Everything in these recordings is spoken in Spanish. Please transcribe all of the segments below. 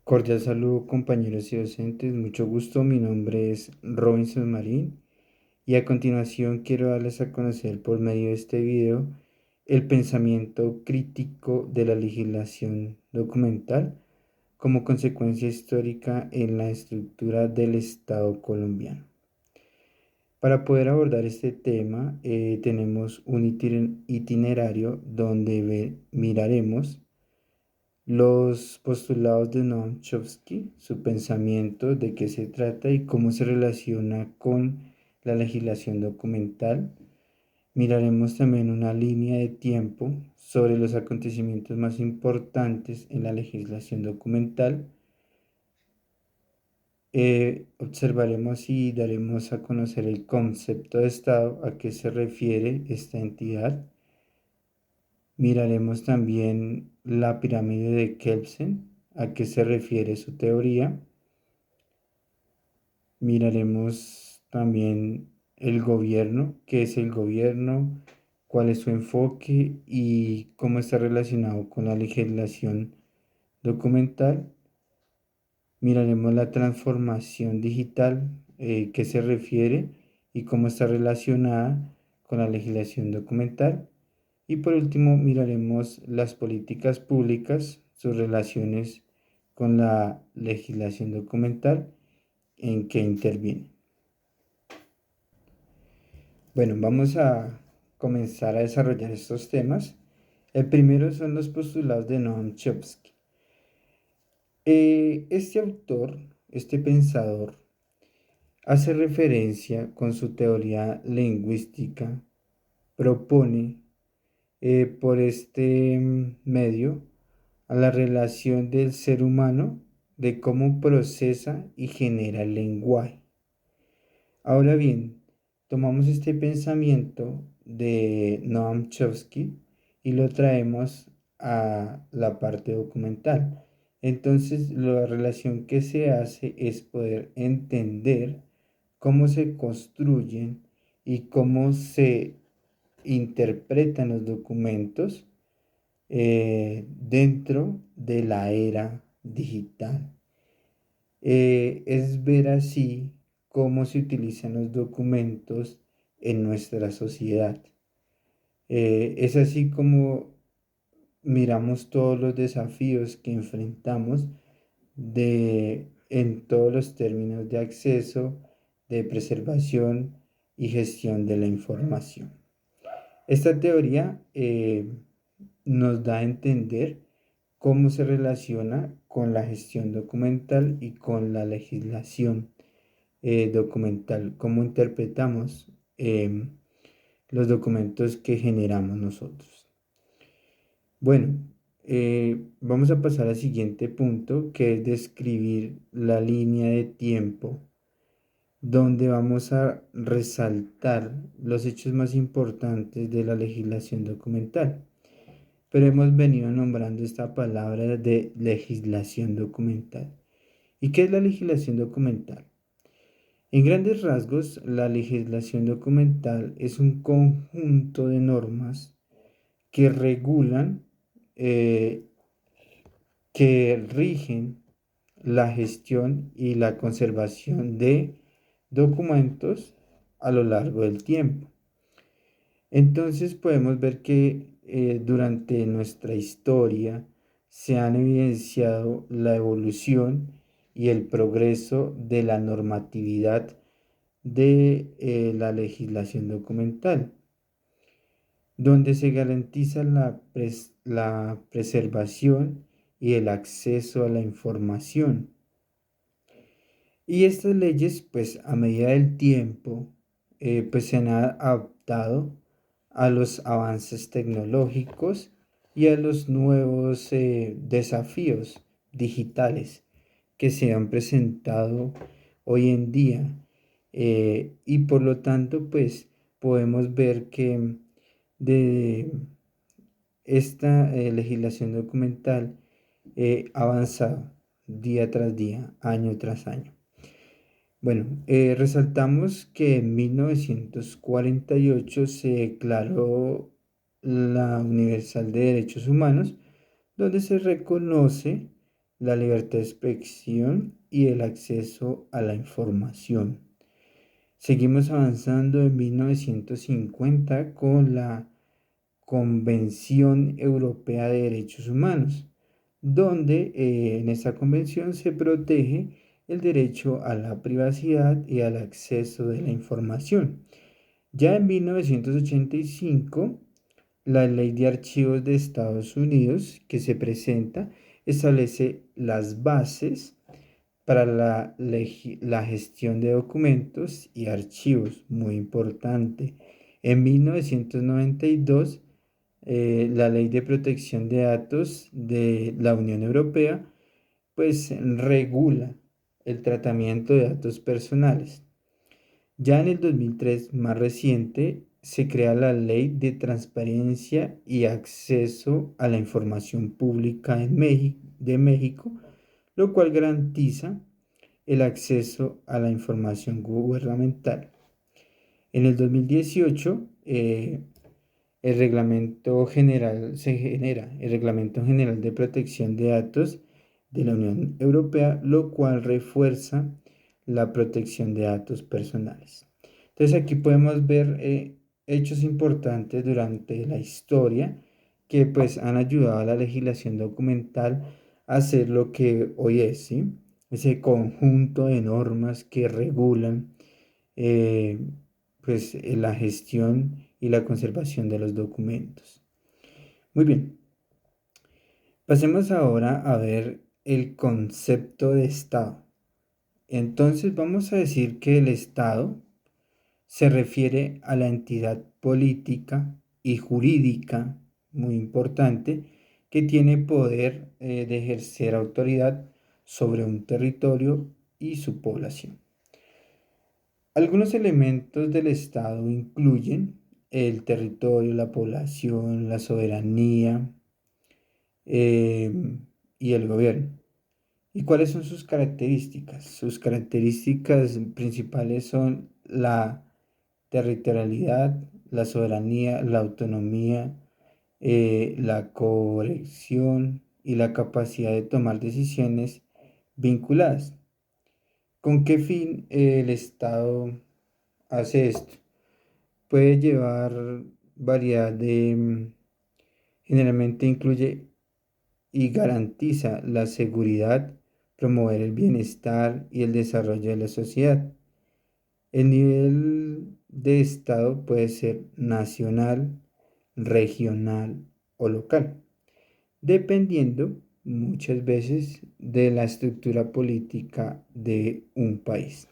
Cordial saludo compañeros y docentes, mucho gusto, mi nombre es Robinson Marín y a continuación quiero darles a conocer por medio de este video el pensamiento crítico de la legislación documental como consecuencia histórica en la estructura del Estado colombiano. Para poder abordar este tema tenemos un itinerario donde miraremos los postulados de Noam Chomsky, su pensamiento, de qué se trata y cómo se relaciona con la legislación documental. Miraremos también una línea de tiempo sobre los acontecimientos más importantes en la legislación documental. Observaremos y daremos a conocer el concepto de Estado, a qué se refiere esta entidad. Miraremos también la pirámide de Kelsen, a qué se refiere su teoría. Miraremos también el gobierno, qué es el gobierno, cuál es su enfoque y cómo está relacionado con la legislación documental. Miraremos la transformación digital, qué se refiere y cómo está relacionada con la legislación documental. Y por último, miraremos las políticas públicas, sus relaciones con la legislación documental en que interviene. Bueno, vamos a comenzar a desarrollar estos temas. El primero son los postulados de Noam Chomsky. Este autor, este pensador, hace referencia con su teoría lingüística, propone por este medio a la relación del ser humano de cómo procesa y genera el lenguaje. Ahora bien, tomamos este pensamiento de Noam Chomsky y lo traemos a la parte documental. Entonces, la relación que se hace es poder entender cómo se construyen y cómo se interpretan los documentos dentro de la era digital. Es ver así cómo se utilizan los documentos en nuestra sociedad. Es así como miramos todos los desafíos que enfrentamos en todos los términos de acceso, de preservación y gestión de la información. Esta teoría nos da a entender cómo se relaciona con la gestión documental y con la legislación documental, cómo interpretamos los documentos que generamos nosotros. Bueno, vamos a pasar al siguiente punto, que es describir la línea de tiempo, donde vamos a resaltar los hechos más importantes de la legislación documental. Pero hemos venido nombrando esta palabra de legislación documental. ¿Y qué es la legislación documental? En grandes rasgos, la legislación documental es un conjunto de normas que regulan, eh, que rigen la gestión y la conservación de documentos a lo largo del tiempo. Entonces podemos ver que durante nuestra historia se han evidenciado la evolución y el progreso de la normatividad de la legislación documental, donde se garantiza la preservación y el acceso a la información. Y estas leyes, pues a medida del tiempo, pues se han adaptado a los avances tecnológicos y a los nuevos desafíos digitales que se han presentado hoy en día. Y por lo tanto, pues podemos ver que de esta legislación documental ha avanzado día tras día, año tras año. Bueno, resaltamos que en 1948 se declaró la Universal de Derechos Humanos, donde se reconoce la libertad de expresión y el acceso a la información. Seguimos avanzando en 1950 con la Convención Europea de Derechos Humanos, donde en esta convención se protege el derecho a la privacidad y al acceso de la información. Ya en 1985, la Ley de Archivos de Estados Unidos que se presenta establece las bases para la gestión de documentos y archivos, muy importante. En 1992, la Ley de Protección de Datos de la Unión Europea, pues regula el tratamiento de datos personales. Ya en el 2003, más reciente, se crea la Ley de Transparencia y Acceso a la Información Pública de México, lo cual garantiza el acceso a la información gubernamental. En el 2018, el Reglamento General se genera, el Reglamento General de Protección de Datos de la Unión Europea, lo cual refuerza la protección de datos personales. Entonces aquí podemos ver hechos importantes durante la historia que pues han ayudado a la legislación documental a ser lo que hoy es, ¿sí? Ese conjunto de normas que regulan eh, pues la gestión y la conservación de los documentos. Muy bien, pasemos ahora a ver el concepto de Estado. Entonces vamos a decir que el Estado se refiere a la entidad política y jurídica, muy importante, que tiene poder de ejercer autoridad sobre un territorio y su población. Algunos elementos del Estado incluyen el territorio, la población, la soberanía eh, y el gobierno. ¿Y cuáles son sus características? Sus características principales son la territorialidad, la soberanía, la autonomía, la corrección y la capacidad de tomar decisiones vinculadas. ¿Con qué fin el Estado hace esto? Puede llevar variedad de, generalmente incluye y garantiza la seguridad, promover el bienestar y el desarrollo de la sociedad. El nivel de Estado puede ser nacional, regional o local, dependiendo muchas veces de la estructura política de un país.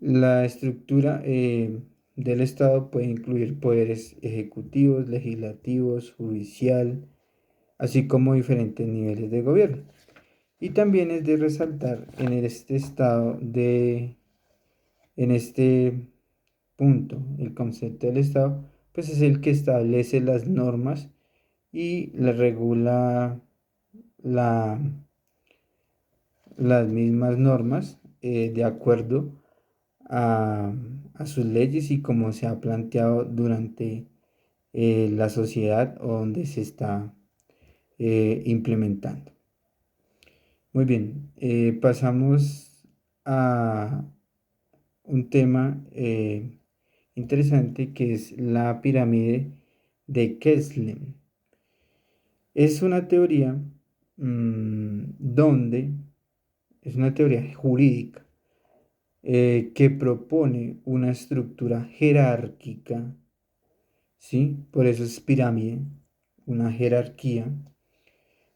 La estructura del Estado puede incluir poderes ejecutivos, legislativos, judicial, así como diferentes niveles de gobierno. Y también es de resaltar en este punto, el concepto del Estado, pues es el que establece las normas y le regula la, las mismas normas de acuerdo a, a sus leyes y como se ha planteado durante la sociedad o donde se está implementando. Muy bien, pasamos a un tema interesante que es la pirámide de Kessler. Es una teoría donde es una teoría jurídica que propone una estructura jerárquica, ¿sí? Por eso es pirámide, una jerarquía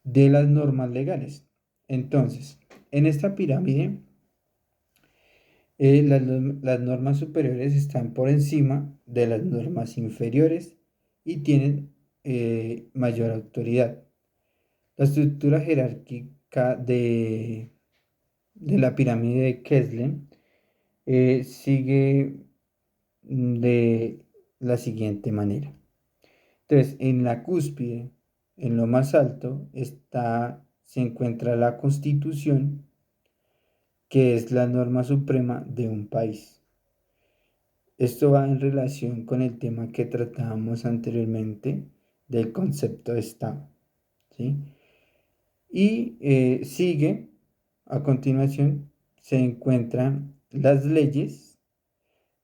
de las normas legales. Entonces, en esta pirámide, las normas superiores están por encima de las normas inferiores y tienen mayor autoridad. La estructura jerárquica de la pirámide de Kessler sigue de la siguiente manera. Entonces, en la cúspide, en lo más alto, se encuentra la Constitución, que es la norma suprema de un país. Esto va en relación con el tema que tratábamos anteriormente del concepto de Estado, ¿sí? Y sigue, a continuación, se encuentran las leyes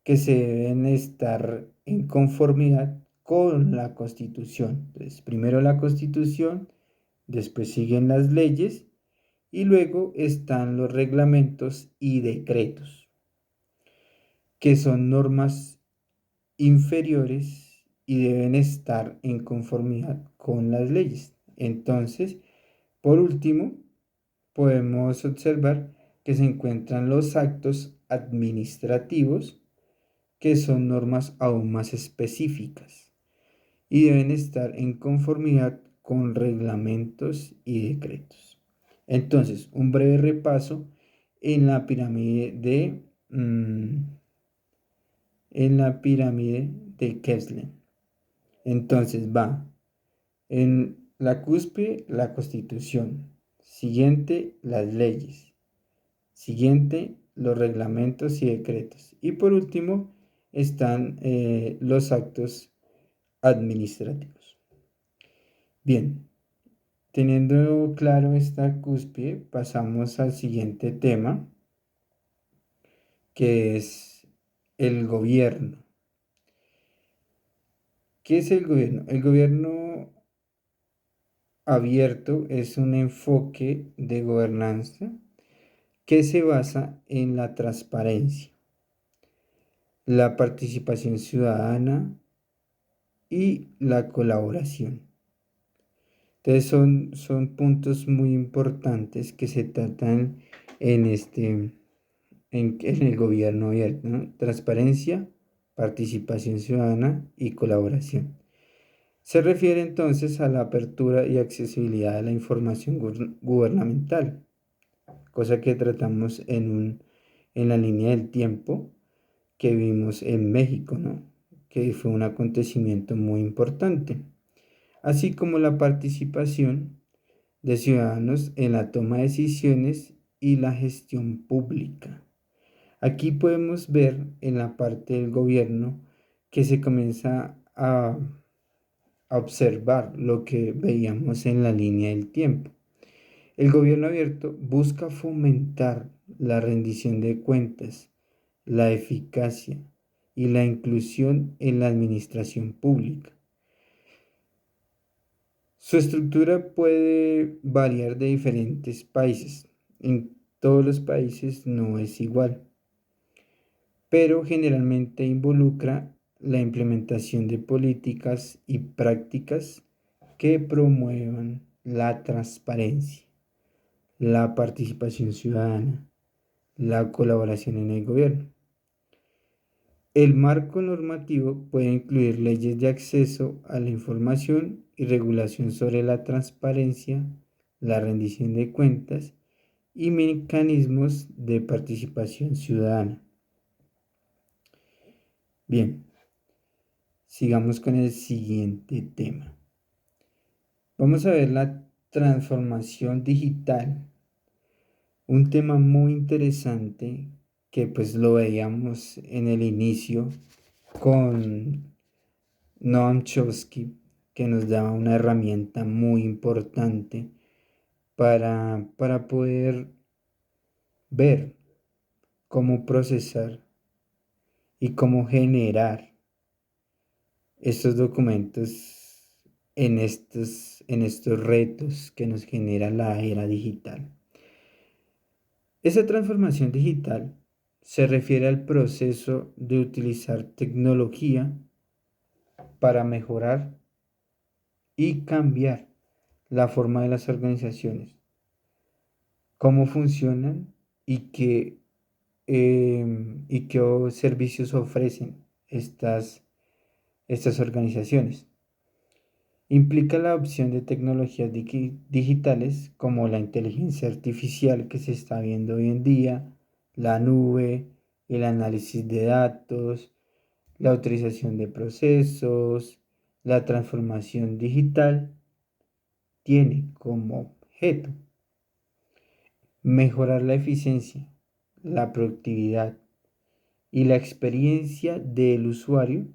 que se deben estar en conformidad con la Constitución. Entonces, primero la Constitución, después siguen las leyes y luego están los reglamentos y decretos, que son normas inferiores y deben estar en conformidad con las leyes. Entonces, por último, podemos observar que se encuentran los actos administrativos, que son normas aún más específicas y deben estar en conformidad con reglamentos y decretos. Entonces, un breve repaso en la pirámide de Kessler. Entonces va en la cúspide la Constitución, siguiente las leyes, siguiente los reglamentos y decretos y por último están los actos administrativos. Bien, teniendo claro esta cúspide, pasamos al siguiente tema, que es el gobierno. ¿Qué es el gobierno? El gobierno abierto es un enfoque de gobernanza que se basa en la transparencia, la participación ciudadana y la colaboración. Entonces son puntos muy importantes que se tratan en el gobierno abierto, ¿no? Transparencia, participación ciudadana y colaboración. Se refiere entonces a la apertura y accesibilidad de la información gubernamental, cosa que tratamos en la línea del tiempo que vimos en México, ¿no? Que fue un acontecimiento muy importante, así como la participación de ciudadanos en la toma de decisiones y la gestión pública. Aquí podemos ver en la parte del gobierno que se comienza a observar lo que veíamos en la línea del tiempo. El gobierno abierto busca fomentar la rendición de cuentas, la eficacia y la inclusión en la administración pública. Su estructura puede variar de diferentes países. En todos los países no es igual, pero generalmente involucra la implementación de políticas y prácticas que promuevan la transparencia, la participación ciudadana, la colaboración en el gobierno. El marco normativo puede incluir leyes de acceso a la información y regulación sobre la transparencia, la rendición de cuentas y mecanismos de participación ciudadana. Bien, sigamos con el siguiente tema. Vamos a ver la transformación digital, un tema muy interesante que pues lo veíamos en el inicio con Noam Chomsky, que nos daba una herramienta muy importante para poder ver cómo procesar y cómo generar estos documentos en estos retos que nos genera la era digital. Esa transformación digital se refiere al proceso de utilizar tecnología para mejorar y cambiar la forma de las organizaciones, cómo funcionan y qué servicios ofrecen estas organizaciones. Implica la adopción de tecnologías digitales como la inteligencia artificial que se está viendo hoy en día, la nube, el análisis de datos, la autorización de procesos, la transformación digital, tiene como objeto mejorar la eficiencia, la productividad y la experiencia del usuario,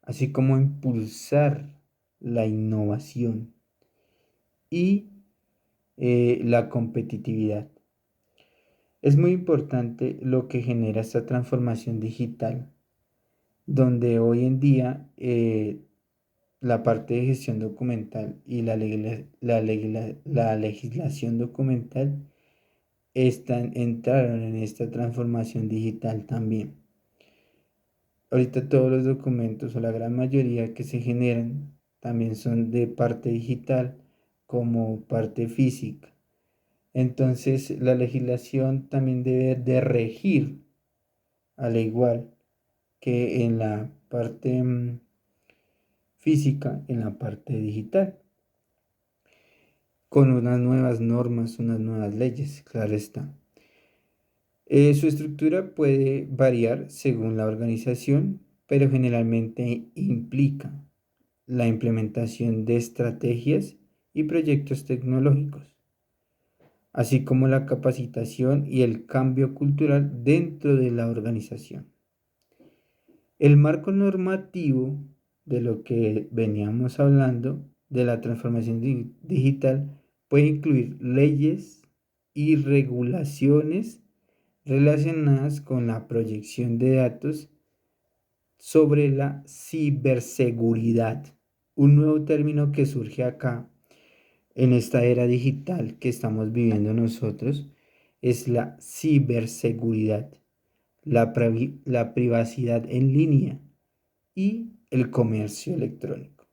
así como impulsar la innovación y la competitividad. Es muy importante lo que genera esta transformación digital, donde hoy en día la parte de gestión documental y la legislación documental entraron en esta transformación digital también. Ahorita todos los documentos o la gran mayoría que se generan también son de parte digital como parte física. Entonces la legislación también debe de regir al igual que en la parte física, en la parte digital, con unas nuevas normas, unas nuevas leyes, claro está. Su estructura puede variar según la organización, pero generalmente implica la implementación de estrategias y proyectos tecnológicos, así como la capacitación y el cambio cultural dentro de la organización. El marco normativo de lo que veníamos hablando de la transformación digital puede incluir leyes y regulaciones relacionadas con la proyección de datos sobre la ciberseguridad, un nuevo término que surge acá en esta era digital que estamos viviendo nosotros, es la ciberseguridad, la privacidad en línea y el comercio electrónico.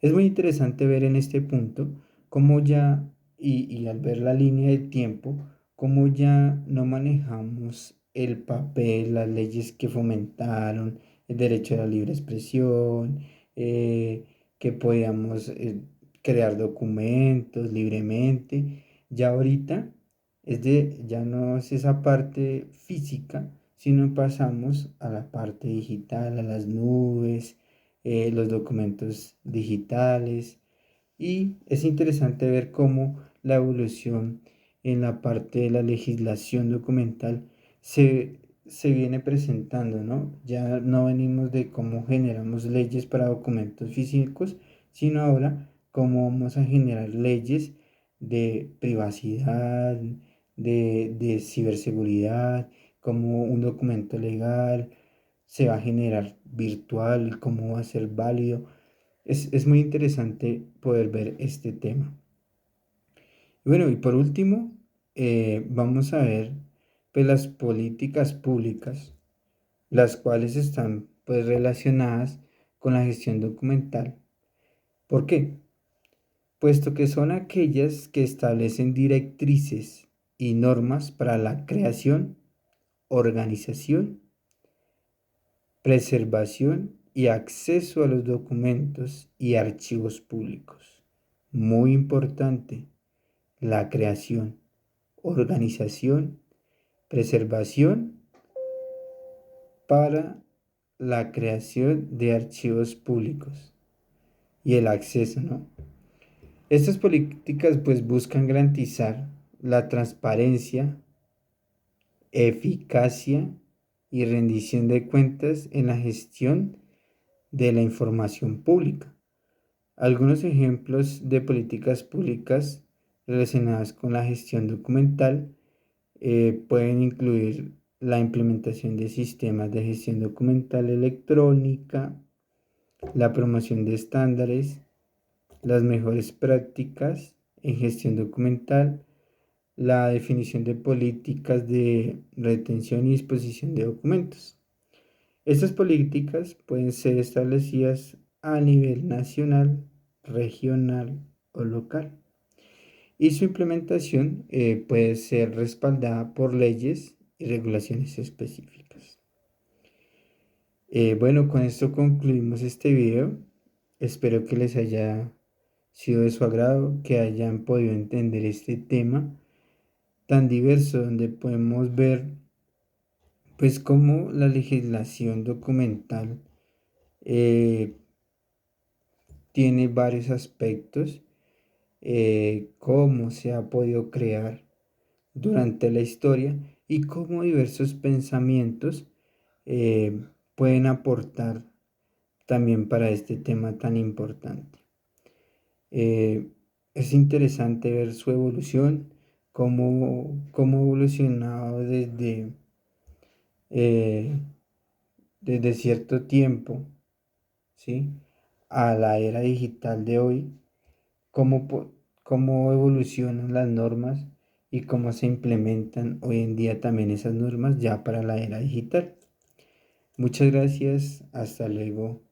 Es muy interesante ver en este punto cómo ya, y al ver la línea de tiempo, cómo ya no manejamos el papel, las leyes que fomentaron el derecho a la libre expresión, que podíamos crear documentos libremente. Ya ahorita ya no es esa parte física, sino pasamos a la parte digital, a las nubes, los documentos digitales. Y es interesante ver cómo la evolución en la parte de la legislación documental se, se viene presentando, ¿no? Ya no venimos de cómo generamos leyes para documentos físicos, sino ahora cómo vamos a generar leyes de privacidad, de ciberseguridad, cómo un documento legal se va a generar virtual, cómo va a ser válido. Es muy interesante poder ver este tema. Y bueno, y por último, vamos a ver pues, las políticas públicas, las cuales están pues, relacionadas con la gestión documental. ¿Por qué? Puesto que son aquellas que establecen directrices y normas para la creación, organización, preservación y acceso a los documentos y archivos públicos. Muy importante, la creación, organización, preservación para la creación de archivos públicos y el acceso, ¿no? Estas políticas pues buscan garantizar la transparencia, eficacia y rendición de cuentas en la gestión de la información pública. Algunos ejemplos de políticas públicas relacionadas con la gestión documental pueden incluir la implementación de sistemas de gestión documental electrónica, la promoción de estándares, las mejores prácticas en gestión documental, la definición de políticas de retención y disposición de documentos. Estas políticas pueden ser establecidas a nivel nacional, regional o local. Y su implementación puede ser respaldada por leyes y regulaciones específicas. Bueno, con esto concluimos este video. Espero que les haya sido de su agrado, que hayan podido entender este tema tan diverso donde podemos ver pues cómo la legislación documental eh, tiene varios aspectos, cómo se ha podido crear durante la historia y cómo diversos pensamientos eh, pueden aportar también para este tema tan importante. Eh, es interesante ver su evolución, cómo ha evolucionado eh, desde cierto tiempo, ¿sí? A la era digital de hoy, cómo, cómo evolucionan las normas y cómo se implementan hoy en día también esas normas ya para la era digital. Muchas gracias, hasta luego.